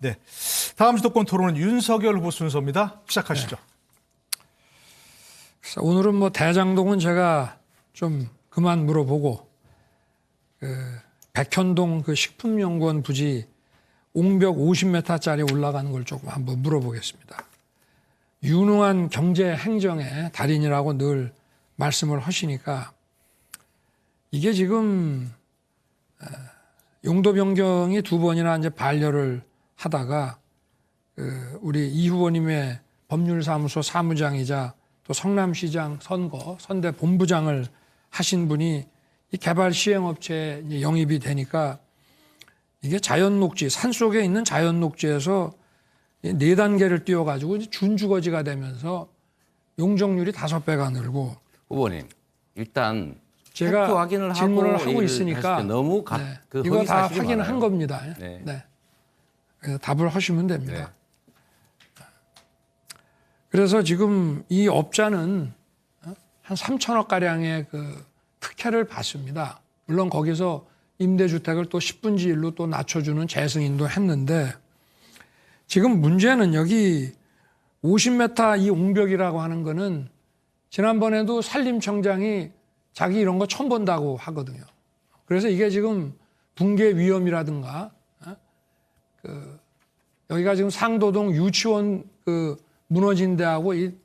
네, 다음 주도권 토론은 윤석열 후보 순서입니다. 시작하시죠. 네. 오늘은 뭐 대장동은 제가 좀 그만 물어보고 백현동 그 식품연구원 부지 옹벽 50m짜리 올라가는 걸 조금 한번 물어보겠습니다. 유능한 경제 행정의 달인이라고 늘 말씀을 하시니까 이게 지금 용도 변경이 2번이나 이제 반려를 하다가 우리 이 후보님의 법률사무소 사무장이자 또 성남시장 선거 선대 본부장을 하신 분이 이 개발 시행업체에 영입이 되니까 이게 자연녹지, 산속에 있는 자연녹지에서 4단계를 띄워가지고 준주거지가 되면서 용적률이 5배가 늘고. 후보님, 일단 제가 팩트 확인을 질문을 하고 하고 있으니까 너무 이거 다 확인을 많아요. 한 겁니다. 네. 네. 그래서 답을 하시면 됩니다. 네. 그래서 지금 이 업자는 한 3천억 가량의 그 특혜를 받습니다. 물론 거기서 임대주택을 또 10분지 1로 또 낮춰주는 재승인도 했는데 지금 문제는 여기 50m 이 옹벽이라고 하는 거는 지난번에도 산림청장이 자기 이런 거 처음 본다고 하거든요. 그래서 이게 지금 붕괴 위험이라든가 여기가 지금 상도동 유치원 무너진 데하고 이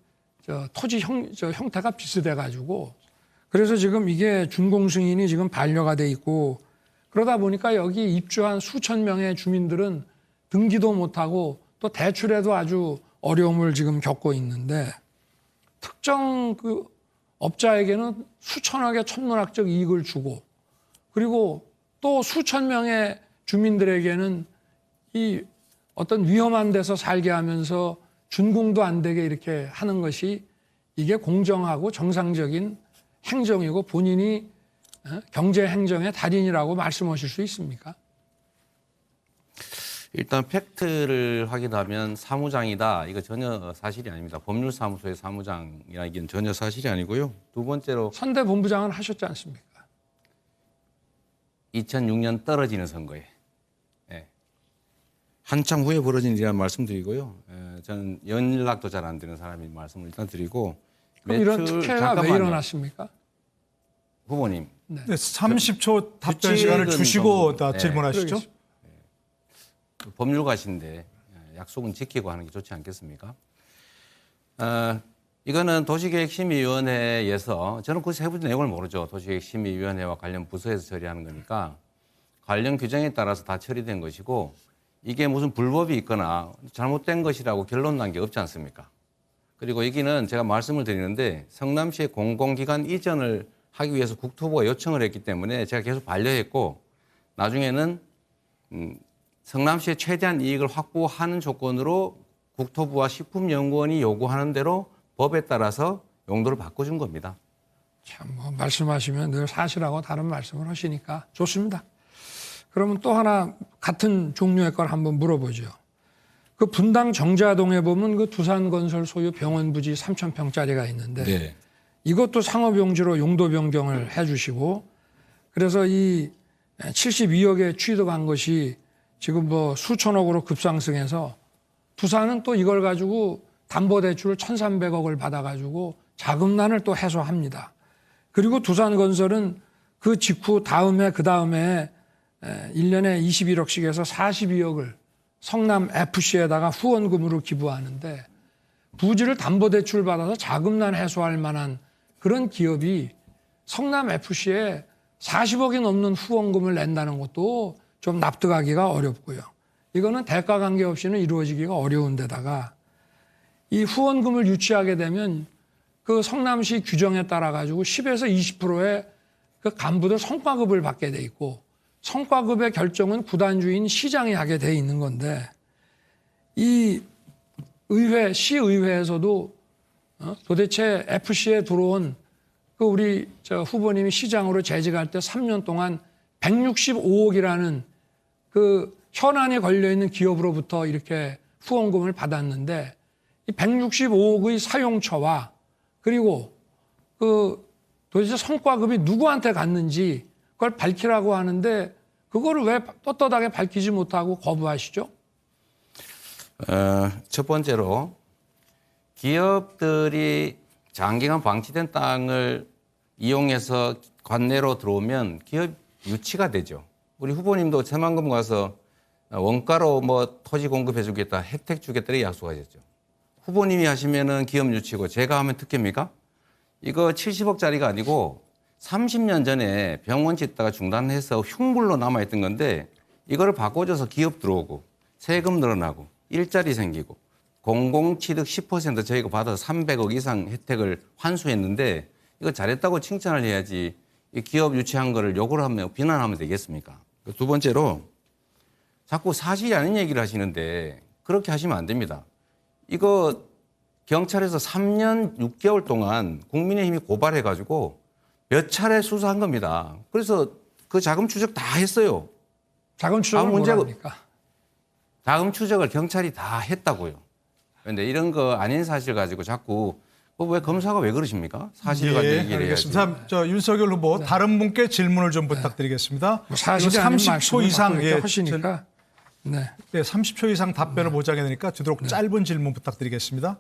토지 형태가 비슷해 가지고 그래서 지금 이게 준공승인이 지금 반려가 돼 있고 그러다 보니까 여기 입주한 수천 명의 주민들은 등기도 못하고 또 대출에도 아주 어려움을 지금 겪고 있는데 특정 그 업자에게는 수천억의 천문학적 이익을 주고 그리고 또 수천 명의 주민들에게는 이 어떤 위험한 데서 살게 하면서 준공도 안 되게 이렇게 하는 것이 이게 공정하고 정상적인 행정이고 본인이 경제 행정의 달인이라고 말씀하실 수 있습니까? 일단 팩트를 확인하면 사무장이다. 이거 전혀 사실이 아닙니다. 법률사무소의 사무장이라 이게 전혀 사실이 아니고요. 두 번째로 선대 본부장은 하셨지 않습니까? 2006년 떨어지는 선거에 한참 후에 벌어진 일이라는 말씀드리고요. 저는 연락도 잘 안 되는 사람이 말씀을 일단 드리고 그럼 이런 특혜가 왜 일어났습니까? 후보님. 네, 30초 답변 시간을 주시고 질문하시죠. 법률가신데 약속은 지키고 하는 게 좋지 않겠습니까? 이거는 도시계획심의위원회에서 저는 그 세부 내용을 모르죠. 도시계획심의위원회와 관련 부서에서 처리하는 거니까 관련 규정에 따라서 다 처리된 것이고 이게 무슨 불법이 있거나 잘못된 것이라고 결론 난 게 없지 않습니까? 그리고 여기는 제가 말씀을 드리는데 성남시의 공공기관 이전을 하기 위해서 국토부가 요청을 했기 때문에 제가 계속 반려했고 나중에는 성남시의 최대한 이익을 확보하는 조건으로 국토부와 식품연구원이 요구하는 대로 법에 따라서 용도를 바꿔준 겁니다. 참 뭐 말씀하시면 늘 사실하고 다른 말씀을 하시니까 좋습니다. 그러면 또 하나 같은 종류의 걸 한번 물어보죠. 그 분당 정자동에 보면 그 두산건설 소유 병원 부지 3,000평짜리가 있는데 네. 이것도 상업용지로 용도 변경을 해주시고 그래서 이 72억에 취득한 것이 지금 뭐 수천억으로 급상승해서 두산은 또 이걸 가지고 담보대출을 1,300억을 받아가지고 자금난을 또 해소합니다. 그리고 두산건설은 그 직후 그 다음에 1년에 21억씩 해서 42억을 성남FC에다가 후원금으로 기부하는데 부지를 담보대출 받아서 자금난 해소할 만한 그런 기업이 성남FC에 40억이 넘는 후원금을 낸다는 것도 좀 납득하기가 어렵고요. 이거는 대가 관계없이는 이루어지기가 어려운 데다가 이 후원금을 유치하게 되면 그 성남시 규정에 따라 가지고 10에서 20%의 그 간부들 성과급을 받게 돼 있고 성과급의 결정은 구단주인 시장이 하게 돼 있는 건데 이 시의회에서도 도대체 FC에 들어온 그 우리 후보님이 시장으로 재직할 때 3년 동안 165억이라는 그 현안에 걸려 있는 기업으로부터 이렇게 후원금을 받았는데 이 165억의 사용처와 그리고 그 도대체 성과급이 누구한테 갔는지 그걸 밝히라고 하는데 그거를 왜 떳떳하게 밝히지 못하고 거부하시죠? 첫 번째로 기업들이 장기간 방치된 땅을 이용해서 관내로 들어오면 기업 유치가 되죠. 우리 후보님도 새만금 가서 원가로 뭐 토지 공급해 주겠다, 혜택 주겠다 이렇게 약속하셨죠. 후보님이 하시면은 기업 유치고 제가 하면 특혜입니까? 이거 70억짜리가 아니고 30년 전에 병원 짓다가 중단해서 흉물로 남아있던 건데 이거를 바꿔줘서 기업 들어오고 세금 늘어나고 일자리 생기고 공공취득 10% 저희가 받아서 300억 이상 혜택을 환수했는데 이거 잘했다고 칭찬을 해야지 이 기업 유치한 거를 욕을 하면 비난하면 되겠습니까? 두 번째로 자꾸 사실이 아닌 얘기를 하시는데 그렇게 하시면 안 됩니다. 이거 경찰에서 3년 6개월 동안 국민의힘이 고발해가지고 몇 차례 수사한 겁니다. 그래서 그 자금 추적 다 했어요. 자금 추적을 뭐랍니까? 자금 추적을 경찰이 다 했다고요. 그런데 이런 거 아닌 사실 가지고 자꾸 왜 검사가 왜 그러십니까? 사실 가지고 얘기를 해야지. 알겠습니다. 저 윤석열 후보 다른 분께 질문을 좀 부탁드리겠습니다. 뭐 사실이 이거 아닌 30초 말씀을 이상 자꾸 이렇게 하시니까. 네. 30초 이상 답변을 보장해야 되니까 되도록 짧은 질문 부탁드리겠습니다.